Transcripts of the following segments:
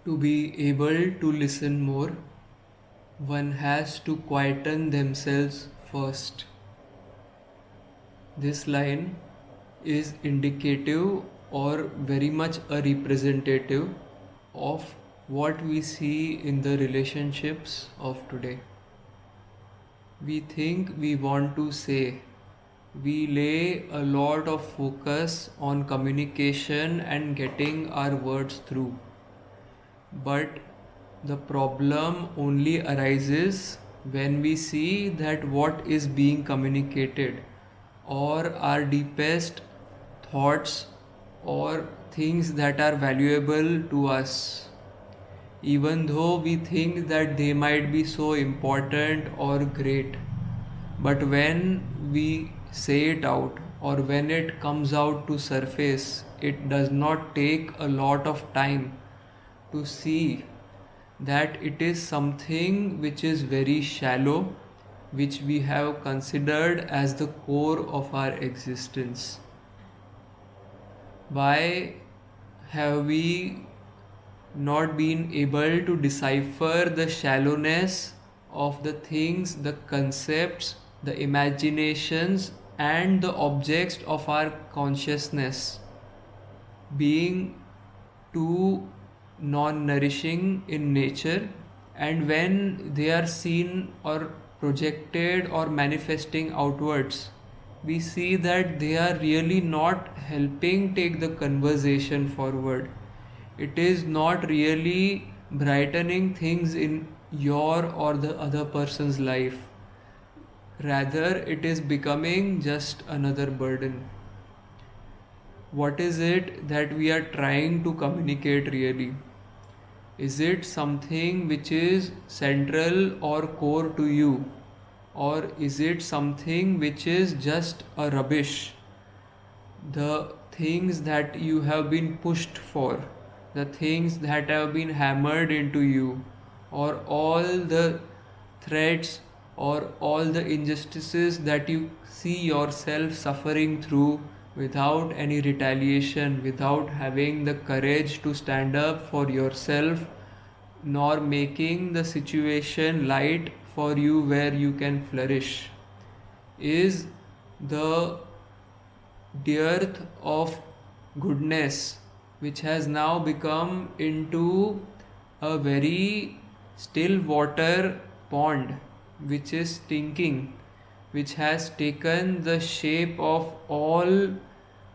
To be able to listen more, one has to quieten themselves first. This line is indicative or very much a representative of what we see in the relationships of today. We think we want to say, we lay a lot of focus on communication and getting our words through. But the problem only arises when we see that what is being communicated or our deepest thoughts or things that are valuable to us, even though we think that they might be so important or great. But when we say it out or when it comes out to surface, it does not take a lot of time to see that it is something which is very shallow, which we have considered as the core of our existence. Why have we not been able to decipher the shallowness of the things, the concepts, the imaginations, and the objects of our consciousness, being too non-nourishing in nature, and when they are seen or projected or manifesting outwards, we see that they are really not helping take the conversation forward. It is not really brightening things in your or the other person's life. Rather, it is becoming just another burden. What is it that we are trying to communicate really? Is it something which is central or core to you? Or is it something which is just a rubbish? The things that you have been pushed for, the things that have been hammered into you, or all the threats or all the injustices that you see yourself suffering through without any retaliation, without having the courage to stand up for yourself, nor making the situation light for you where you can flourish, is the dearth of goodness which has now become into a very still water pond which is stinking, which has taken the shape of all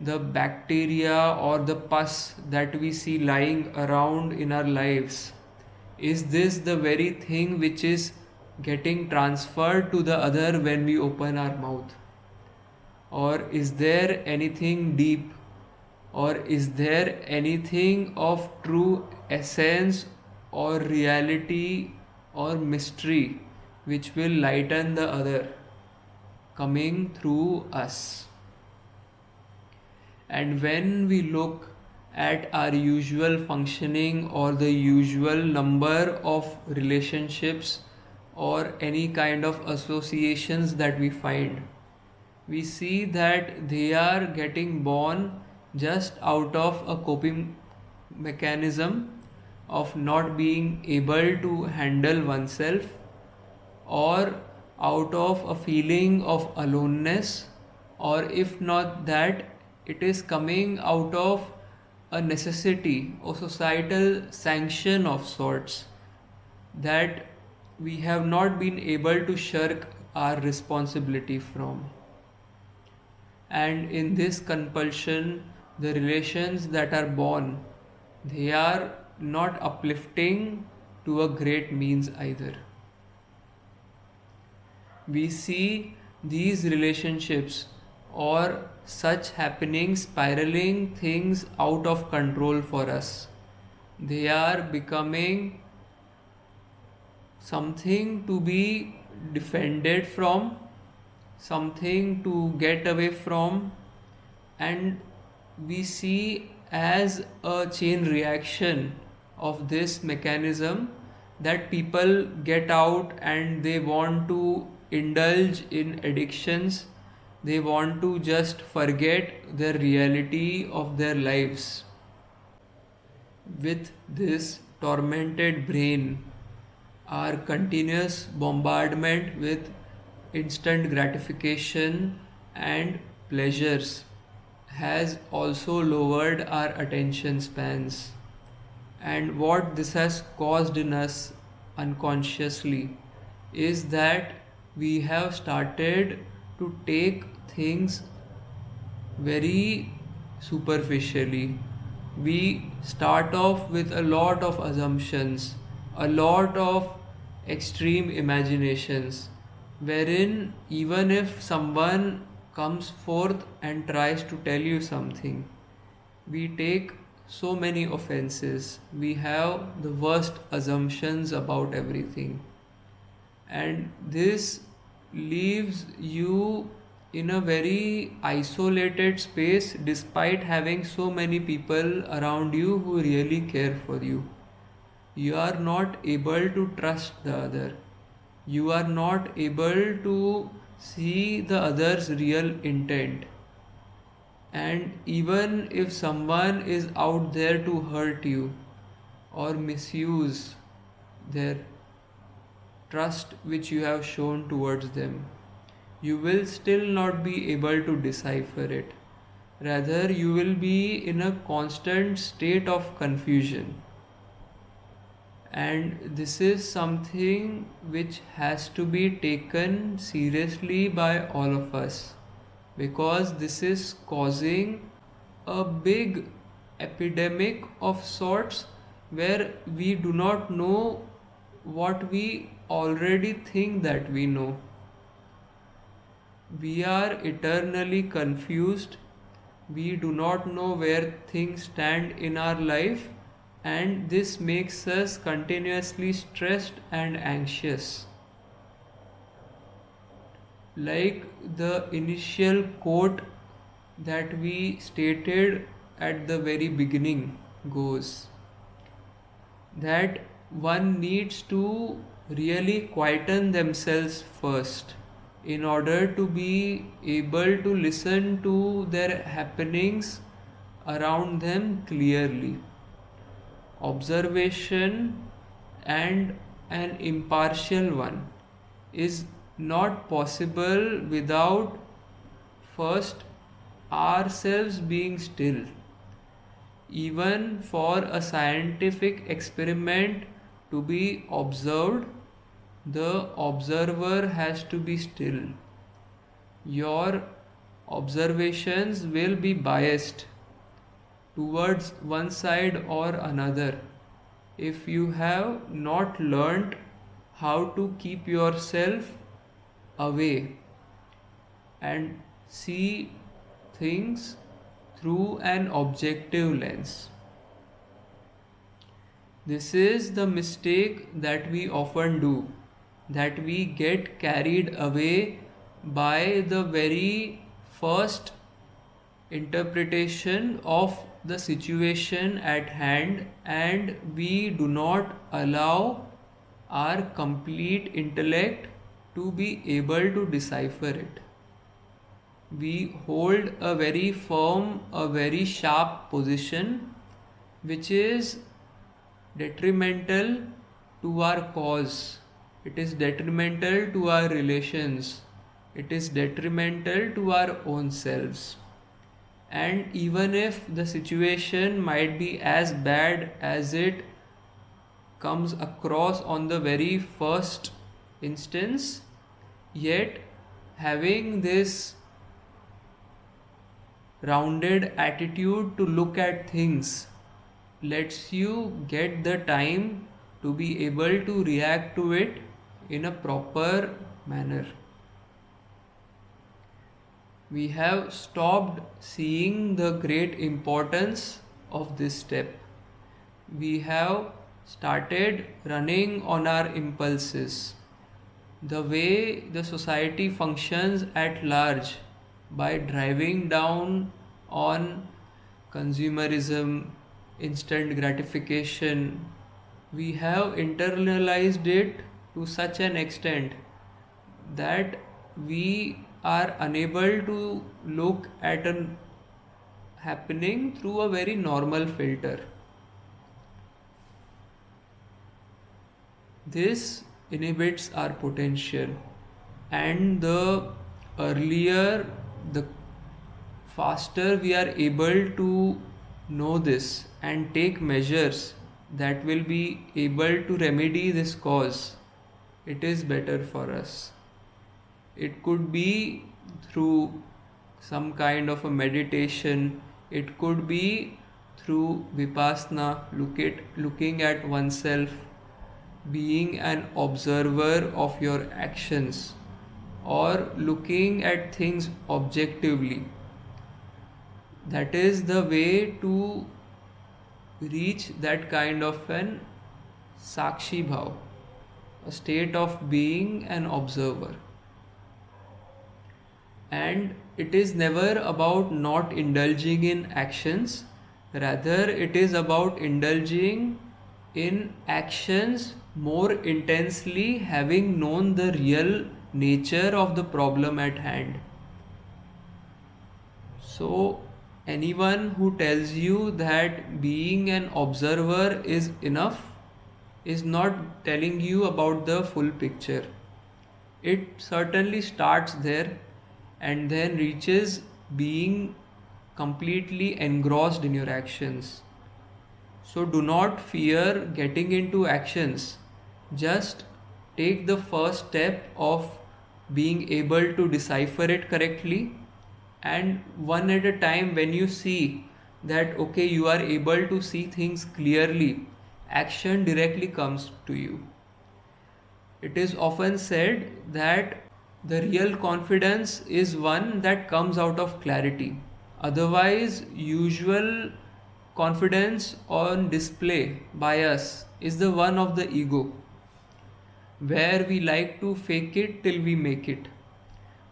the bacteria or the pus that we see lying around in our lives. Is this the very thing which is getting transferred to the other when we open our mouth? Or is there anything deep? Or is there anything of true essence or reality or mystery which will lighten the other coming through us? And when we look at our usual functioning or the usual number of relationships or any kind of associations that we find, we see that they are getting born just out of a coping mechanism of not being able to handle oneself, or out of a feeling of aloneness, or if not that, it is coming out of a necessity or societal sanction of sorts that we have not been able to shirk our responsibility from. And in this compulsion, the relations that are born, they are not uplifting to a great means either. We see these relationships or such happenings spiraling things out of control for us. They are becoming something to be defended from, something to get away from, and we see as a chain reaction of this mechanism that people get out and they want to indulge in addictions, they want to just forget the reality of their lives. With this, tormented brain, our continuous bombardment with instant gratification and pleasures has also lowered our attention spans. And what this has caused in us unconsciously is that we have started to take things very superficially. We start off with a lot of assumptions, a lot of extreme imaginations, wherein even if someone comes forth and tries to tell you something, we take so many offenses. We have the worst assumptions about everything. And this leaves you in a very isolated space despite having so many people around you who really care for you. You are not able to trust the other. You are not able to see the other's real intent. And even if someone is out there to hurt you or misuse their trust which you have shown towards them, you will still not be able to decipher it. Rather, you will be in a constant state of confusion. And this is something which has to be taken seriously by all of us, because this is causing a big epidemic of sorts where we do not know what we already think that we know. We are eternally confused. We do not know where things stand in our life, and this makes us continuously stressed and anxious. Like the initial quote that we stated at the very beginning goes, that one needs to really quieten themselves first in order to be able to listen to their happenings around them clearly. Observation, and an impartial one, is not possible without first ourselves being still. Even for a scientific experiment to be observed, the observer has to be still. Your observations will be biased towards one side or another if you have not learnt how to keep yourself away and see things through an objective lens. This is the mistake that we often do, that we get carried away by the very first interpretation of the situation at hand, and we do not allow our complete intellect to be able to decipher it. We hold a very firm, a very sharp position which is detrimental to our cause. It is detrimental to our relations. It is detrimental to our own selves. And even if the situation might be as bad as it comes across on the very first instance, yet having this rounded attitude to look at things lets you get the time to be able to react to it in a proper manner. We have stopped seeing the great importance of this step. We have started running on our impulses. The way the society functions at large, by driving down on consumerism, instant gratification, we have internalized it to such an extent that we are unable to look at a happening through a very normal filter. This inhibits our potential, and the earlier, the faster we are able to know this and take measures that will be able to remedy this cause, it is better for us. It could be through some kind of a meditation, it could be through vipassana, looking at oneself, being an observer of your actions, or looking at things objectively. That is the way to reach that kind of an sakshi bhav, a state of being an observer. And it is never about not indulging in actions, rather, it is about indulging in actions more intensely, having known the real nature of the problem at hand. So, anyone who tells you that being an observer is enough is not telling you about the full picture. It certainly starts there and then reaches being completely engrossed in your actions. So do not fear getting into actions. Just take the first step of being able to decipher it correctly, and one at a time, when you see that okay, you are able to see things clearly, action directly comes to you. It is often said that the real confidence is one that comes out of clarity. Otherwise, usual confidence on display by us is the one of the ego, where we like to fake it till we make it.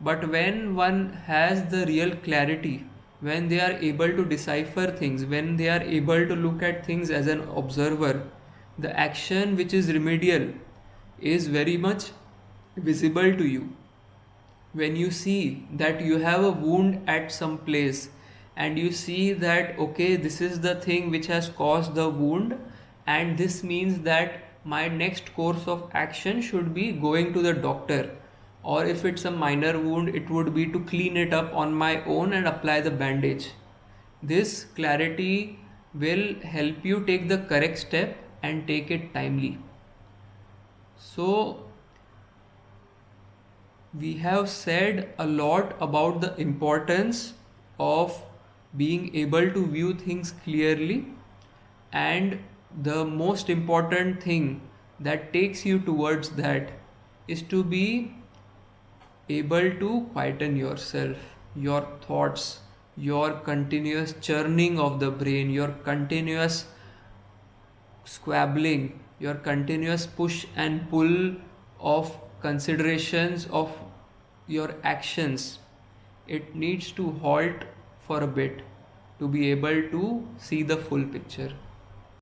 But when one has the real clarity, when they are able to decipher things, when they are able to look at things as an observer, the action which is remedial is very much visible to you. When you see that you have a wound at some place, and you see that okay, this is the thing which has caused the wound, and this means that my next course of action should be going to the doctor, or if it's a minor wound, it would be to clean it up on my own and apply the bandage. This clarity will help you take the correct step and take it timely. So we have said a lot about the importance of being able to view things clearly, and the most important thing that takes you towards that is to be able to quieten yourself, your thoughts, your continuous churning of the brain, your continuous squabbling, your continuous push and pull of considerations of your actions. It needs to halt for a bit to be able to see the full picture.